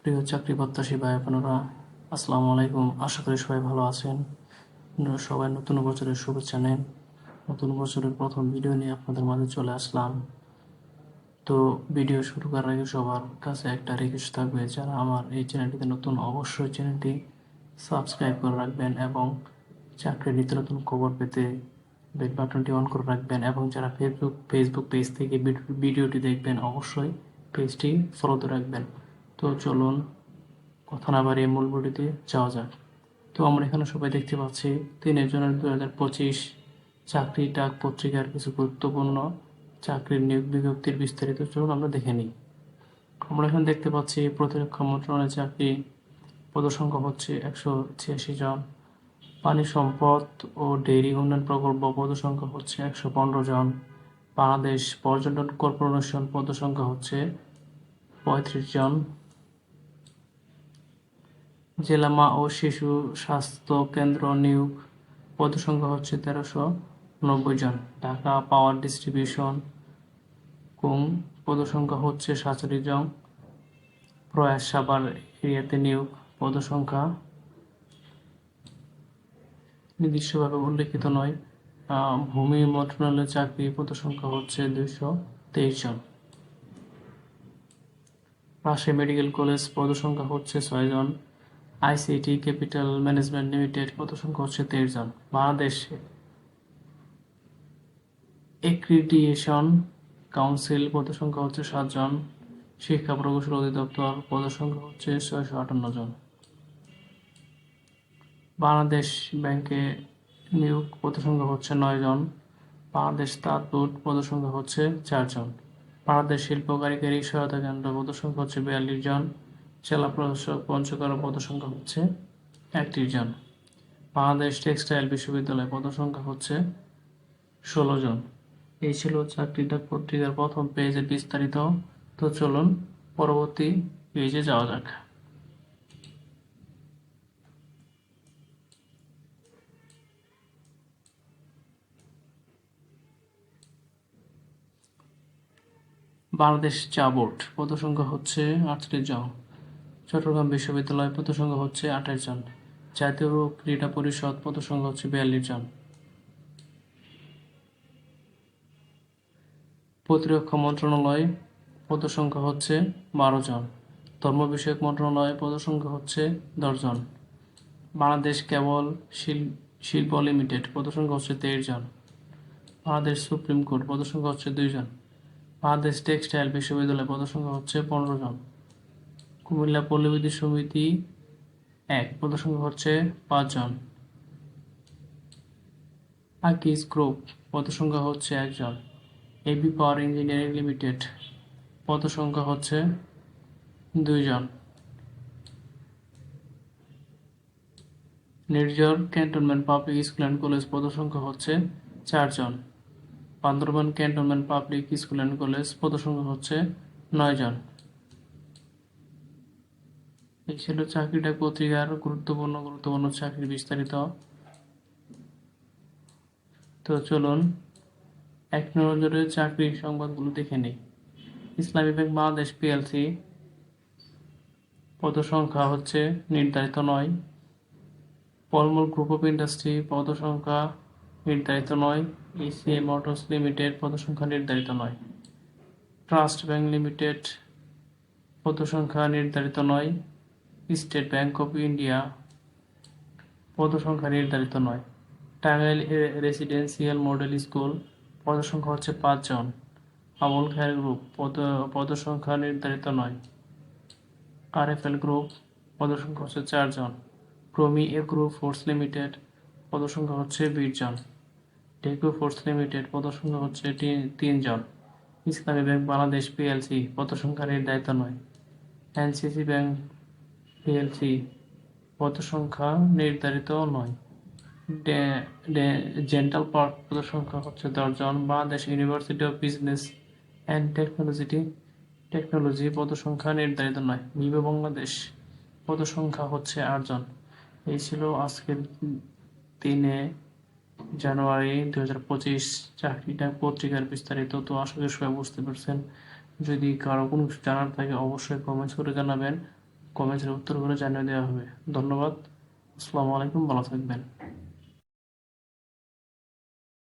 প্রিয় চাকরি প্রত্যাশী ভাই বোনেরা, আসসালামু আলাইকুম। আশা করি সবাই ভালো আছেন। সবাই নতুন বছরের শুভেচ্ছা নেন। নতুন বছরের প্রথম ভিডিও নিয়ে আপনাদের মাঝে চলে আসলাম। তো ভিডিও শুরু করার আগে সবার কাছে একটা রিকোয়েস্ট থাকবে, যারা আমার এই চ্যানেলটিতে নতুন অবশ্যই চ্যানেলটি সাবস্ক্রাইব করে রাখবেন এবং চাকরির নিত্য নতুন খবর পেতে বেল বাটনটি অন করে রাখবেন, এবং যারা ফেসবুক পেজ থেকে ভিডিওটি দেখবেন অবশ্যই পেজটি ফলোতে রাখবেন। তো চলুন কথা না বাড়িয়ে মূল ভিডিওতে যাওয়া যাক। তো আমরা এখানে সবাই দেখতে পাচ্ছি 3 জুন 2025 চাকরি ডাক পত্রিকার কিছু গুরুত্বপূর্ণ চাকরির নিয়োগ বিজ্ঞপ্তির বিস্তারিত চলুন আমরা দেখে নিই। আমরা এখানে দেখতে পাচ্ছি প্রতিরক্ষা মন্ত্রণালয়ের চাকরি পদসংখ্যা হচ্ছে 186 জন। পানি সম্পদ ও ডেইরি উন্নয়ন প্রকল্প পদসংখ্যা হচ্ছে 115 জন। বাংলাদেশ পর্যটন কর্পোরেশন পদসংখ্যা হচ্ছে 35 জন। জেলা মা ও শিশু স্বাস্থ্য কেন্দ্র নিয়োগ পদসংখ্যা হচ্ছে 1390 জন। ঢাকা পাওয়ার ডিস্ট্রিবিউশন কুং পদসংখ্যা হচ্ছে 47 জন। প্রয়াস সাভার এরিয়াতে নিয়োগ পদসংখ্যা নির্দিষ্টভাবে উল্লেখিত নয়। ভূমি মন্ত্রণালয়ের চাকরি পদসংখ্যা হচ্ছে 223 জন। রাজশাহী মেডিকেল কলেজ পদসংখ্যা হচ্ছে 6 জন। আইসিটি ক্যাপিটাল ম্যানেজমেন্ট লিমিটেড পদসংখ্যা হচ্ছে 23 জন। বাংলাদেশ এক্রিডিটেশন কাউন্সিল পদসংখ্যা হচ্ছে 7 জন। শিক্ষা প্রকৌশল অধিদপ্তর পদসংখ্যা হচ্ছে 658 জন। বাংলাদেশ ব্যাংকে নিয়োগ পদসংখ্যা হচ্ছে 9 জন। বাংলাদেশ তাঁত বোর্ড পদসংখ্যা হচ্ছে 4 জন। বাংলাদেশ শিল্প কারিগরি সহায়তা কেন্দ্র পদসংখ্যা হচ্ছে 42 জন। জেলা প্রশাসক পঞ্চগড় পদসংখ্যা হচ্ছে 31 জন। বাংলাদেশ টেক্সটাইল বিশ্ববিদ্যালয় পদসংখ্যা হচ্ছে 16 জন। এই ছিল চাকরি ডাক পত্রিকার প্রথম পেজের বিস্তারিত। তো চলুন পরবর্তী পেজে যাওয়া যাক। বাংলাদেশ চা বোর্ড পদসংখ্যা হচ্ছে 38 জন। চট্টগ্রাম বিশ্ববিদ্যালয় পদসংখ্যা হচ্ছে 28 জন। জাতীয় ক্রীড়া পরিষদ পদসংখ্যা হচ্ছে 42 জন। প্রতিরক্ষা মন্ত্রণালয় পদসংখ্যা হচ্ছে 12 জন। ধর্ম বিষয়ক মন্ত্রণালয় পদসংখ্যা হচ্ছে 10 জন। বাংলাদেশ কেবল শিল্প লিমিটেড পদসংখ্যা হচ্ছে 23 জন। বাংলাদেশ সুপ্রিম কোর্ট পদসংখ্যা হচ্ছে 2 জন। বাংলাদেশ টেক্সটাইল বিশ্ববিদ্যালয় পদসংখ্যা হচ্ছে 15 জন। কুমিল্লা পল্লী বিদ্যুৎ সমিতি 1 পদসংখ্যা হচ্ছে 5 জন। আকিজ গ্রুপ পদসংখ্যা হচ্ছে 1 জন। এবি পাওয়ার ইঞ্জিনিয়ারিং লিমিটেড পদসংখ্যা হচ্ছে 2 জন। Nirjhor cantonment public school and college পদসংখ্যা হচ্ছে 4 জন। Bandarban cantonment public school and college পদসংখ্যা হচ্ছে 9 জন। এই ছিল চাকরিটা পত্রিকার গুরুত্বপূর্ণ চাকরির বিস্তারিত। তো চলুন এক নজরে চাকরির সংবাদগুলো দেখে নিই। ইসলামী ব্যাংক বাংলাদেশ পিএলসি পদসংখ্যা হচ্ছে নির্ধারিত নয়। পলমল গ্রুপ অফ ইন্ডাস্ট্রি পদসংখ্যা নির্ধারিত নয়। এসিএ মোটরস লিমিটেড পদসংখ্যা নির্ধারিত নয়। ট্রাস্ট ব্যাংক লিমিটেড পদসংখ্যা নির্ধারিত নয়। স্টেট ব্যাংক অফ ইন্ডিয়া পদসংখ্যা নির্ধারিত নয়। টাঙ্গাইল রেসিডেন্সিয়াল মডেল স্কুল পদসংখ্যা হচ্ছে 5 জন। আবুল খায়ের গ্রুপ পদসংখ্যা নির্ধারিত নয়। আরএফএল গ্রুপ পদসংখ্যা হচ্ছে 4 জন। প্রমি এগ্রো ফোর্স লিমিটেড পদসংখ্যা হচ্ছে 20 জন। টেকো ফোর্স লিমিটেড পদসংখ্যা হচ্ছে 3 জন। ইসলামী ব্যাংক বাংলাদেশ পিএলসি পদসংখ্যা নির্ধারিত নয়। এনসিসি ব্যাংক পিএলসি পদসংখ্যা নির্ধারিত নয়। ডেন্টাল পার্ক পদসংখ্যা হচ্ছে 10 জন। Bangladesh university of business and technology পদসংখ্যা নির্ধারিত নয়। নিবে বাংলাদেশ পদসংখ্যা হচ্ছে 8 জন। এই ছিল আজকের 3 জানুয়ারি 2025 চাকরিটা পত্রিকার বিস্তারিত। তো আশা করি সবাই বুঝতে পারছেন। যদি কারো কোনো কিছু জানার থাকে অবশ্যই কমেন্টস করে জানাবেন। কমেন্টের উত্তর করে জানিয়ে দেওয়া হবে। ধন্যবাদ। আসসালামু আলাইকুম, ভালো থাকবেন।